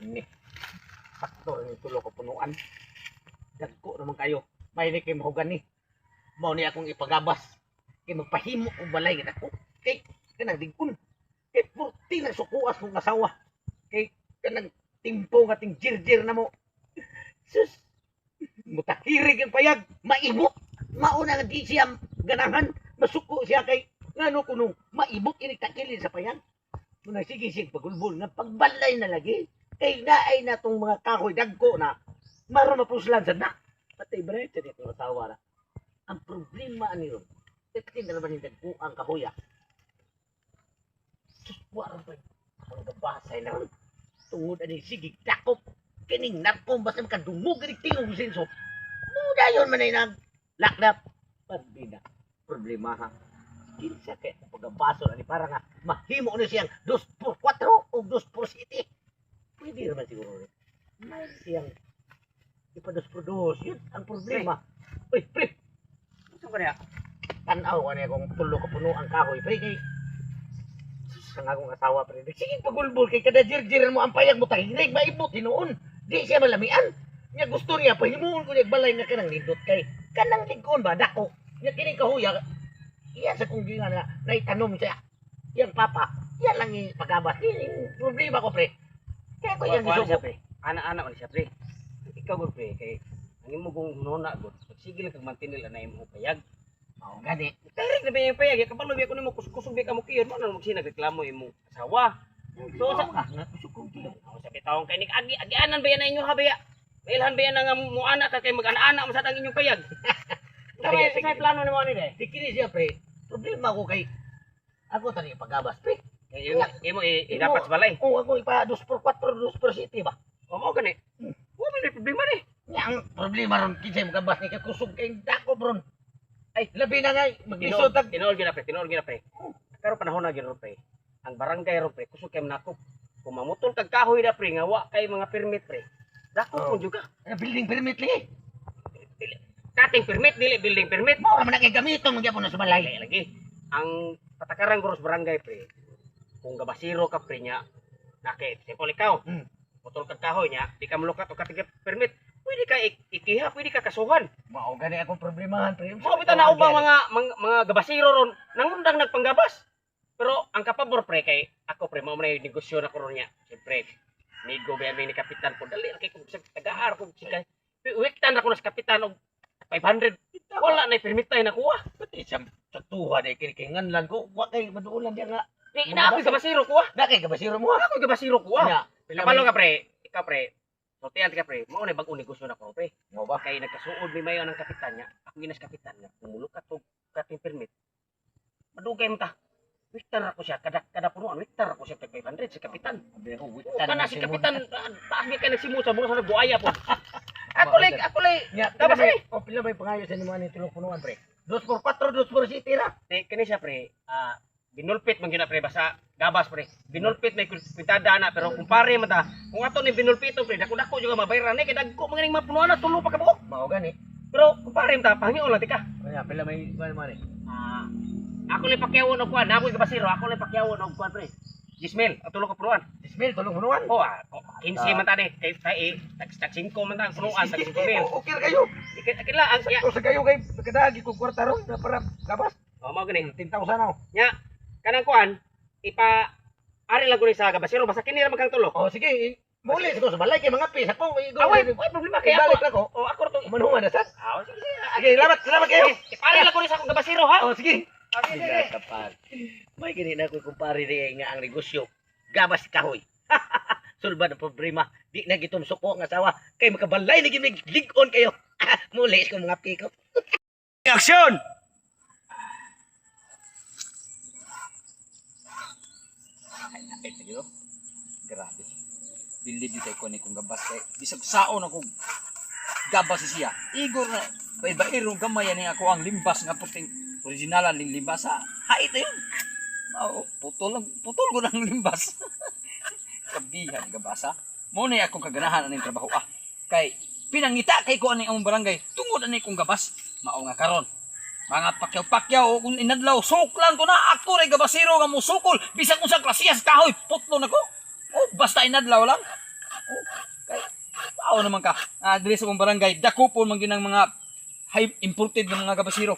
Ni. Faktor ni tulo ka punuan. Dagko naman kayo. May ni kay mahugan ni. Mao ni akong ipagabas. Kay magpahimo og balay gid ako. Kay kanang digkon. Kay purti na sukuas kong asawa. Kay kanang timpo nga ting jirjir na mo. Sus. Mutahirig ang payag. Maibok. Mauna nga di siya ganahan. Masuko siya kay ngano kuno maibok ini takilin sa payag. Muna sige sig pagulbol nga pagbalay na lagi. Kay naay na tong mga kahoy dagko na maro mapuslan sa na. Patay bre sa dito tawa na. Ang problema ni ron. Tekin na naman ni dagko ang kahoy. Suswa ra pa. Ang gabasay na ron. Tungod ani sige dakop kining narkom basta makadungog ni tingog sinso. Muda yon man ay nag lakdap. Pabida. Problema ha. Kinsa kay pagabaso ani para nga mahimo ni siyang 2x4 o 2x7. Pwede naman siguro. May siyang ipa-2x2 yun ang problema. Uy, pre. Ito ba niya? Tanaw ka niya kung tulo ka puno ang kahoy. Pre, kay sa nga akong asawa, pre. Sige, pagulbol kay kada jirjiran mo ang payag mo tahinig. Maibot, hinoon. Di siya malamian. Niya gusto niya, pahimuon ko niya balay nga kanang lindot kay kanang ligon ba, dako. Niya kining kahuya. Iya sa kung ginga na naitanong siya. Yang papa, yan lang yung pagabas. Yung problema ko, pre. Kaya ko yan gusto ko. Pre. Anak-anak man siya, pre. Ikaw, pre, kay ang imo kong nuna, god. Sige lang kag mantinil na imo payag. Oo, gani. Direct na ba yung payag? Kapag labi ako nimo kusog ka mo kiyon, mo na magsinagreklamo imo asawa. So, sa bitawong kay nig agianan ba yan na inyo ha, baya? Mailhan ba yan nga mo anak ka kay mag-ana-ana mo sa tang inyong payag? Sa plano ni mo ni de. Dikini siya, pre. Problema ko kay ako tani pagabas, pre. Imo dapat sa balay. Oo, ako ipa 2x4, 2x7 ba? O mo gani. Wa may problema ni. Nga ang problema ron kinsay magabas ni kakusog kay dako, bron. Ay, labi na nga maglisod tag. Tinuol gina pre. Karon panahon na gyud pre. Ang barangay ro pre, kusog kay nako. Kung mamutol kag kahoy na pre nga wa kay mga permit pre. Dako mo juga. Building permit li. Cutting permit dili building permit. Mao man kay gamiton mo gyapon sa balay. Lagi. Ang patakaran gros barangay pre. Kung gabasiro ka pre nya, nakit simple ikaw. Putol kag kahoy nya, di ka mulukat o katig permit. Pwede ka ikiha, pwede ka kasuhan. Mao gani akong problemahan pre. Mo bitaw na ubang mga gabasiro ron nangundang nagpanggabas. Pero ang kapabor pre kay ako pre mao man negosyo na ko ron nya. Siyempre, nigo ba ni kapitan ko dali kay kung sa taga-ar ko sikay. Wiktan ako na sa kapitan og 500. Wala na permit tayo nakuha. Pati sa tuwa day kinikingan lang ko. Wa kay maduulan diya nga. Di na ako gabasiro kuha. Na kay gabasiro mo. Ako gabasiro kuha. Nya, Kapalo ka pre, ikaw pre. Sortihan ka pre. Mao na bag negosyo na ko pre. mo ba? Kay nagkasuod mi mayo ng kapitan niya. Ako ginas kapitan nga pumulukat og kating permit. Madugay mo ta. Wiktar ako siya kada punuan. Wiktar ako siya tag 500 sa kapitan. Abi ako Kana si kapitan taas mi kay nagsimusa mo sa buaya po. Ako lay. Nya, Tapos pila may pangayo sa nimo ani tulong punuan pre. 2x4, 2x7 ra. kani siya pre. Binulpit man gina pre basta gabas pre. Binulpit may kwitada na pero kung pare man ta, kung ato ni binulpito pre, dako juga mabayaran ni kay dagko mga ning mapunuan na tulo pa ka buok. Mao gani. Pero kung pare man ta, pangyon lang tika. Nya, pila may man ni. Ako lang pakyawon og kuan, ako gabasiro, ako lang pakyawon og kuan pre. Gismel, at tulo ka punuan. Ismail tulong punuan. Oh, 15 man ta ni, kay tag 5 man ta punuan, tag 5 mil. Okay ra kayo. Ikila ang ya. Sakto sa kayo kay kadagi ko kwarta ron na para gabas. Oh, mao gani. 10,000 na. Nya, kanang kuan, ari lang ko ni sa gabasiro, basta kini ra magkang tulo. Oh sige, muli siguro sa balay kay mga pis ako. Away, problema kay Balik ako. lang ko. Oh, ako to. Manhuman na sa. Sige. Sige, salamat kayo. Ipari lang ko ni sa akong gabasiro ha. Oh sige. Okay, Sige, kapal. May gini na ko kumpare rin nga ang negosyo. Gabas kahoy. Sulban ang problema. Di na gitum suko ang asawa. Kay makabalay na gini ligon kayo. Muli ko mga piko. Action! Ay, tayo. Grabe. Bilib di tayo ni kung gabas kay bisag saon ako gabas siya. Igor na bayro gamay ni ako ang limbas nga puting originalan ning limbas sa hait yun. Mao putol ko ng limbas. Kabihan gabasa. Mo na ako kaganahan aning trabaho kay pinangita kay ko ani ang barangay tungod ani kong gabas mao nga karon. Mga pakyaw-pakyaw kung inadlaw suklan ko na ako ray gabasiro nga mo sukol bisag unsang klasiyas kahoy putlo nako. Oh basta inadlaw lang. Oh sao naman ka. Dili sa mong barangay, dakopon man ginang mga high imported ng mga gabasiro.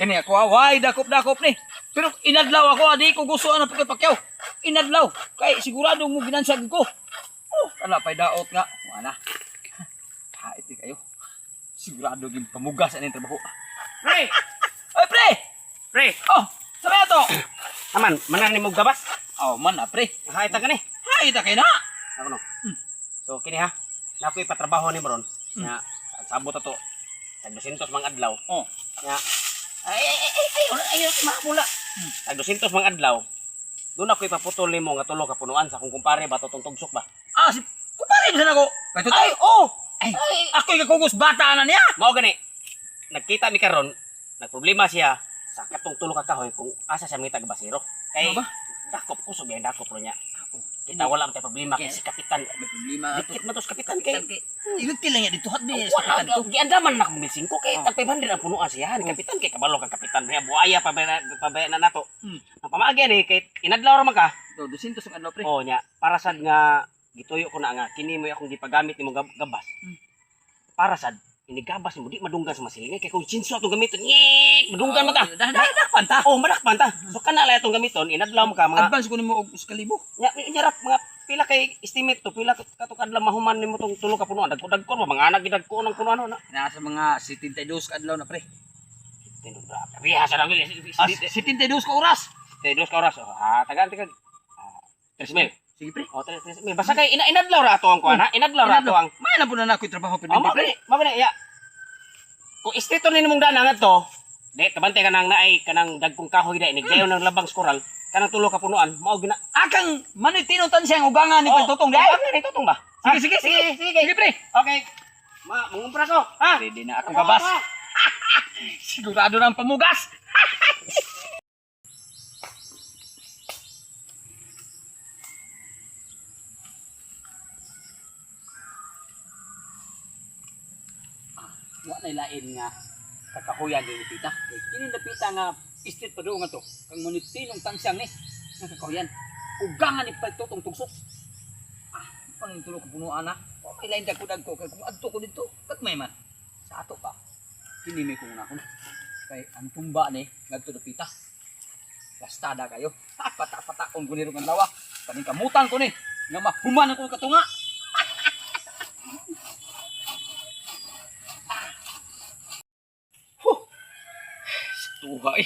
Kani ako, why dakop-dakop ni. Pero inadlaw ako, di ko gusto ana pagkapakyaw. Inadlaw, kay sigurado mo ginansag ko. Oh, ala pay daot nga. Wala. Ha, iti kayo. Sigurado gin pamugas ani trabaho. Pre! Oy, pre! Pre! Oh, sabi to. Aman, manan ni mo gabas? Oh, man na, pre. Haita ka ni. Hay ta kay na. Ako no. So kini ha, na ako'y patrabaho ni Moron. Nga, sabot ato. Tag 200 mga adlaw. Oh. Nga, ay, makapula. Tag 200 mga adlaw. Doon ako'y paputol ni mo nga tulo ka punuan sa kung kumpare ba totong tugsok ba. Ah, si kumpare ba nako? Kay to. Ay, oh! Ay, ako yung kugos bata na niya. Mao gani. Nagkita mi karon, nagproblema siya sa katong tulo ka kahoy kung asa siya mitag basiro. Kay Ano ba? dakop ko subi dakop ro niya. Kita wala man tay problema kay si kapitan. May problema Dikit man to sa kapitan kay. Ilit lang ya dito hat ni Wala ka giandaman na kung 5 kay tag 500 ang punuan siya ni kapitan kay kabalo ka kapitan niya buaya pabaya na nato. Ang pamaagi ni kay inadlaw ra man ka. Do 200 ang adlaw pre. Oh nya para sad nga gituyo ko na nga kini mo akong gipagamit nimo gabas. Para sad inigabas mo di madunggan sa masilingay kay kung chinso atong gamiton nyek madunggan mo ta. Dakpan ta. Oh madakpan ta. So kana la atong gamiton inadlaw mo ka mga Advance ko nimo og 1,000. nyarap mga pila kay estimate to pila kato kadlaw mahuman nimo tong tulo ka punuan dagko-dagko mga anak gidagko ng punuan na. Nasa mga 72 ka adlaw na pre. Tino bra. Riha sa lang 72 ka oras. dos ka oras. Tagaan 3,000. Sige pre. Oh 3,000. Basta kay inadlaw ra ato ang kuan ha. Inadlaw ra ato ang. May na po na ako trabaho pre. Mabani ya. Kung istrito ni nimong danang to, di kabante ka nang naay kanang dagkong kahoy da inigdayon ng labang skoral, kanang tulo ka punuan, mao gina. Akang manoy tinutan siyang ugangan ni pagtutong di. Ay, ni tutong ba? Sige. Sige pre. Okay. Mangumpras ko. Ha? Ready na akong gabas. Sigurado ng pamugas. Wala lain nga kakahuyan din pita. Kini napita nga street pa doon nga to. Kang munitinong tansyang ni nga kakahuyan. Ugangan ni pagtutong tugsok. Pang tulo ko punuan na. May lain dagko kay kung adto ko dito. Kat may man. Sa ato pa. Kini may kung nakon. Kay ang tumba ni ngadto do pita. Gastada kayo. Pata-pataon ko ni ron ang lawa. Kaning kamutan ko ni nga mahuman ako katunga. Tuha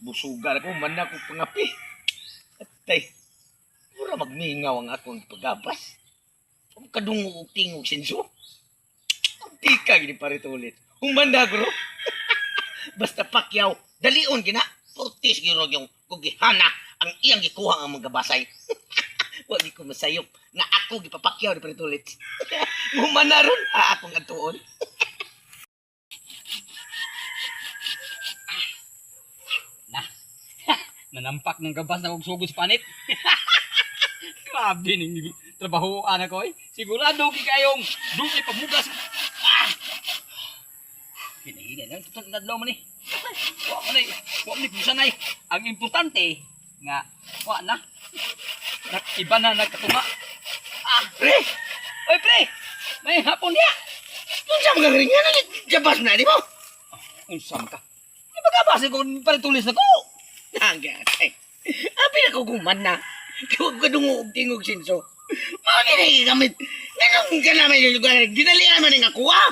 busugan ako man ako pangapi. Atay, pura magmingaw ang akong pagabas. Kung kadungo og tingog sinso. Di ka gini parito ulit. Humanda bro. Basta pakyaw, dalion gina. Portis giro yung kugihana ang iyang gikuha ang mga basay. Wagi ko masayop nga ako gipapakyaw di parito ulit. Humanda ron akong atuon. Nanampak ng gabas na kong sugod sa panit. Grabe ning trabahoan ako eh. Sigurado kayong dugay pamugas. Hinahinan lang tutang nadlaw man eh. Wa man eh pusanay. Ang importante nga wa na. Iba na nagkatunga. Pre! Oy pre! May hapon niya. Unsa mga ringan na gabas na di mo? Unsam ka. Di ba gabas ko palitulis na ko? Nagatay. Abi na kuguman na. Kung kadungo og tingog sinso. Mao ni gamit. Ganun ka naman yung lugar. Dinalian man nga kuha.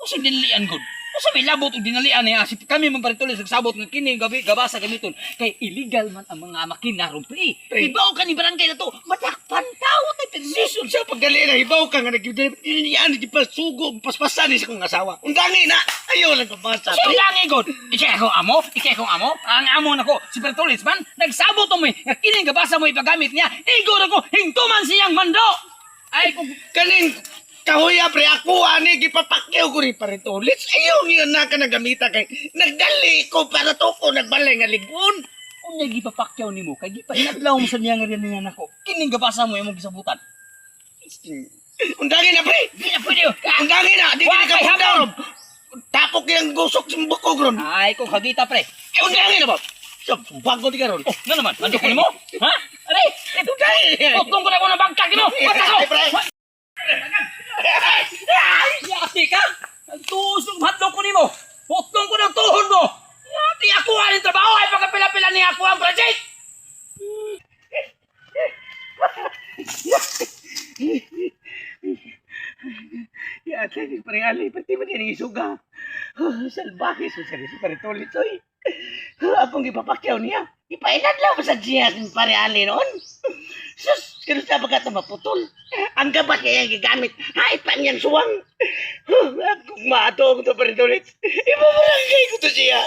O sa dinalian gud. O sa may labot og dinalian niya. Si kami man paritulis nagsabot nga kini gabi gabasa gamiton. Kay illegal man ang mga makina ron pre. Ibaw ka ni barangay na to. Matakpan tao na permission sa pagdalian na ibaw ka nga nagdinalian di pa sugo paspasan ni sa kong asawa. Undangi na. Ayaw lang pabasa. Undangi gud. Ikay akong amo. Ang amo nako si Pertulis man nagsabot mo nga kini gabasa mo ipagamit niya. Igor ako hintuman siyang mando. Ay kung kaning kahuya pre ako ani gipapakyaw ko rin Pertulis. Ayaw yun na ka nagamita kay nagdali ko para to ko nagbalay nga ligon. Kung gipapakyaw nimo kay gipahinadlaw mo sa niya nga rin nako. Kini gabasa mo imong gisabutan. Undangi na pre. Di na pwede. Undangi na. Di ka pundaw. Tapok yung gusok sa bukog ron. Ay, kung kagita pre. Eh, undangi na ba? So, bago di ka ron. Oh, nga naman. Mandok ko mo? Ha? Aray! Undangi! Utong ko na ko ng bangkag mo! Basta ko! Yati ka! Nagtusong hadlok ko nimo! Putlong ko ng tuhod mo! Yati ako ang trabaho ay pagkapila-pila niya ako ang project! Yata ni pare Ali, pati man yan isuga. Salbahe so sa si pare Tulit, oy. Akong ipapakyaw niya. Ipainad lang sa siya ni pare Ali noon. Sus, kano sa bagat na maputol. Ang gabas kaya yung gigamit. Hait pa niyan suwang. Akong maatong to pare Tulit. Ipabarangay ko to siya.